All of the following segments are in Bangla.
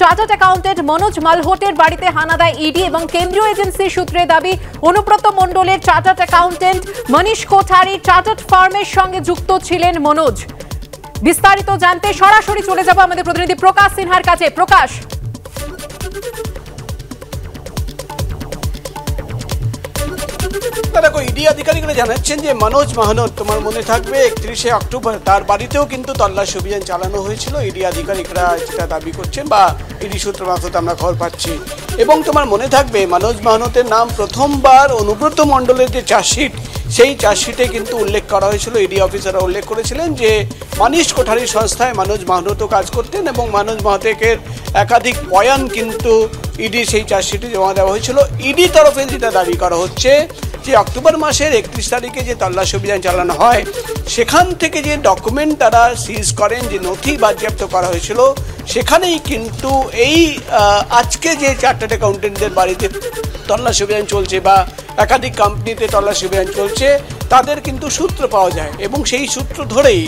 চার্টার্ড অ্যাকাউন্টেন্ট মনোজ মালহোটের বাড়িতে হানা দেয় ইডি এবং কেন্দ্রীয় এজেন্সির সূত্রে দাবি অনুব্রত মণ্ডলের চার্টার্ড অ্যাকাউন্টেন্ট মনীষ কোঠারি চার্টার্ড ফার্মের সঙ্গে যুক্ত ছিলেন মনোজ। বিস্তারিত জানতে সরাসরি চলে যাব আমাদের প্রতিনিধি প্রকাশ সিনহার কাছে। প্রকাশ, দেখো, ইডি আধিকারিকরা জানাচ্ছেন যে মনোজ মাহনত, তোমার মনে থাকবে 31শে অক্টোবর তার বাড়িতেও কিন্তু তল্লাশি অভিযান চালানো হয়েছিল। ইডি আধিকারিকরা যেটা দাবি করছেন বা ইডি সূত্র মারফত আমরা খবর পাচ্ছি। এবং তোমার মনে থাকবে মনোজ মাহনতের নাম প্রথমবার অনুব্রত মণ্ডলের যে চার্জশিট, সেই চার্জশিটে কিন্তু উল্লেখ করা হয়েছিল। ইডি অফিসাররা উল্লেখ করেছিলেন যে মনীষ কোঠারি সংস্থায় মনোজ মাহনতও কাজ করতেন এবং মনোজ মাহতের একাধিক বয়ান কিন্তু ইডি সেই চার্জশিটে জমা দেওয়া হয়েছিল। ইডি তরফে যেটা দাবি করা হচ্ছে যে অক্টোবর মাসের 31 তারিখে যে তল্লাশি অভিযান চালানো হয়, সেখান থেকে যে ডকুমেন্ট তারা সিজ করেন, যে নথি বাজেয়াপ্ত করা হয়েছিল, সেখানেই কিন্তু এই আজকে যে চার্টার্ড অ্যাকাউন্টেন্টদের বাড়িতে তল্লাশি অভিযান চলছে বা একাধিক কোম্পানিতে তল্লাশি অভিযান চলছে, তাদের কিন্তু সূত্র পাওয়া যায় এবং সেই সূত্র ধরেই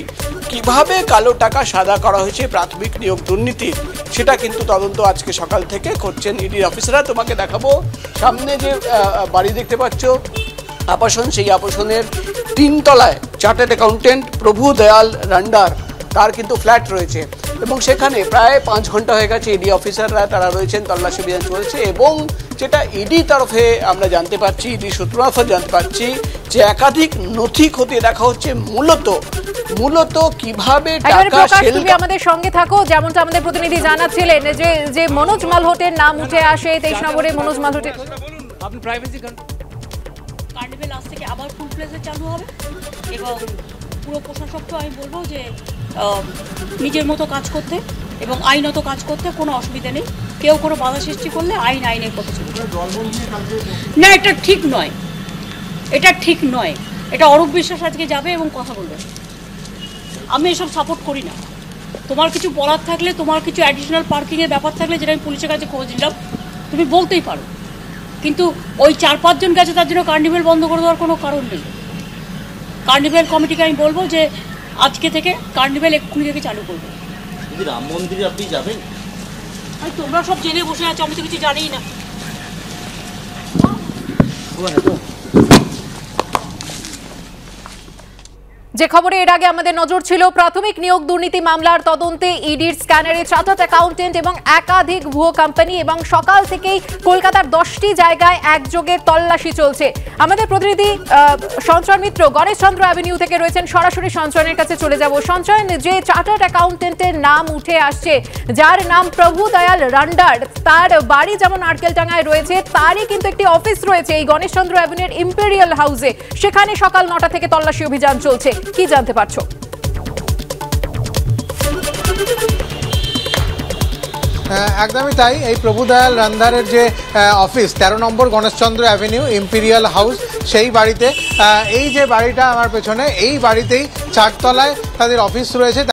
কিভাবে কালো টাকা সাদা করা হয়েছে প্রাথমিক নিয়োগ দুর্নীতি, সেটা কিন্তু তদন্ত আজকে সকাল থেকে করছেন ইডির অফিসাররা। তোমাকে দেখাবো, সামনে যে বাড়ি দেখতে পাচ্ছ আবাসন, সেই আবাসনের 3 তলায় চার্টার্ড অ্যাকাউন্টেন্ট প্রভু দয়াল রান্ডার, তার কিন্তু ফ্ল্যাট রয়েছে এবং সেখানে প্রায় 5 ঘন্টা হয়ে গেছে ইডি অফিসাররা তারা রয়েছেন, তল্লাশি অভিযান চলছে। এবং যেটা ইডি তরফে আমরা জানতে পারছি, ইডি সূত্র মারফত জানতে পারছি যে একাধিক নথি খতিয়ে দেখা হচ্ছে, মূলত কিভাবে টাকা সেল। তুমি আমাদের সঙ্গে থাকো, যেমনটা আমাদের প্রতিনিধি জানাচ্ছিলেন যে মনোজ মালহোটের নাম উঠে আসে 23 নম্বরে মনোজ মালহোটের। আপনি প্রাইভেসি কার্নিভেল আজ থেকে আবার ফুল প্লেসে চালু হবে এবং পুরো প্রশাসককে আমি বলবো যে নিজের মতো কাজ করতে এবং আইনত কাজ করতে কোনো অসুবিধা নেই। কেউ কোনো বাধা সৃষ্টি করলে আইনের কথা চলবে না। এটা ঠিক নয়, এটা ঠিক নয়। এটা অরূপ বিশ্বাস আজকে যাবে এবং কথা বলবে। আমি এসব সাপোর্ট করি না। তোমার কিছু বলার থাকলে, তোমার কিছু অ্যাডিশনাল পার্কিংয়ের ব্যাপার থাকলে, যেটা আমি পুলিশের কাছে খোঁজ নিলাম, তুমি বলতেই পারো। কিন্তু ওই 4-5 জন গেছে তার জন্য কার্নিভেল বন্ধ করে দেওয়ার কোনো কারণ নেই। কার্নিভেল কমিটিকে আমি বলবো যে আজকে থেকে কার্নিভেল এক্ষুনি থেকে চালু করবো। রাম মন্দিরে আপনি যাবেন? তোমরা সব জেনে বসে আছো, আমি তো কিছু জানিই না। যে খবরে এর আগে আমাদের নজর ছিল, প্রাথমিক নিয়োগ দুর্নীতি মামলার তদন্তে ইডির স্ক্যানারে চার্টার্ড অ্যাকাউন্টেন্ট এবং একাধিক ভুয়ো কোম্পানি এবং সকাল থেকেই কলকাতার 10টি জায়গায় একযোগে তল্লাশি চলছে। আমাদের প্রতিনিধি সঞ্চয় মিত্র গণেশচন্দ্র অ্যাভিনিউ থেকে রয়েছেন, সরাসরি সঞ্চয়নের কাছে চলে যাব। সঞ্চয়ন, যে চার্টার্ড অ্যাকাউন্টেন্টের নাম উঠে আসছে, যার নাম প্রভু দয়াল রান্ডার, তার বাড়ি যেমন নারকেলডাঙ্গায় রয়েছে, তারই কিন্তু একটি অফিস রয়েছে এই গণেশচন্দ্র অ্যাভিনিউর ইম্পেরিয়াল হাউসে। সেখানে সকাল 9টা থেকে তল্লাশি অভিযান চলছে, কি জানতে পারছো? একদমই তাই। এই প্রভুদয়াল রান্ধারের যে অফিস 13 নম্বর গণেশচন্দ্র অ্যাভিনিউ ইম্পেরিয়াল হাউস, সেই বাড়িতে, এই যে বাড়িটা আমার পেছনে, এই বাড়িতেই 4 তলায় তাদের অফিস রয়েছে।